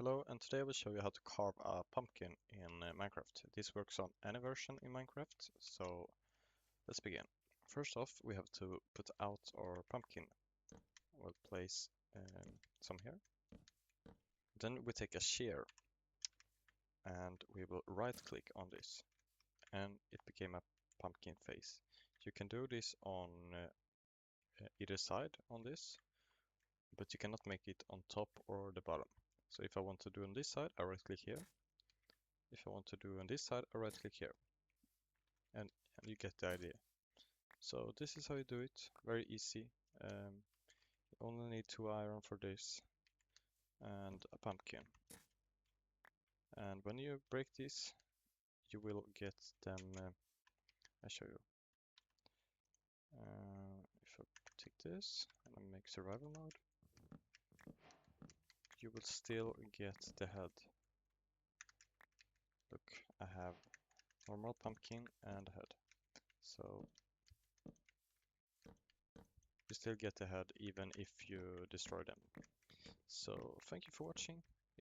Hello, and today I will show you how to carve a pumpkin in Minecraft. This works on any version in Minecraft, so let's begin. First off, we have to put out our pumpkin. We'll place some here. Then we take a shear and we will right click on this, and it became a pumpkin face. You can do this on either side on this, but you cannot make it on top or the bottom. So if I want to do on this side, I right click here. If I want to do on this side, I right click here. And you get the idea. So this is how you do it, very easy. You only need 2 iron for this and a pumpkin. And when you break this, you will get them, I'll show you. If I take this and I make survival mode, you will still get the head. Look, I have normal pumpkin and head. So you still get the head even if you destroy them. So thank you for watching.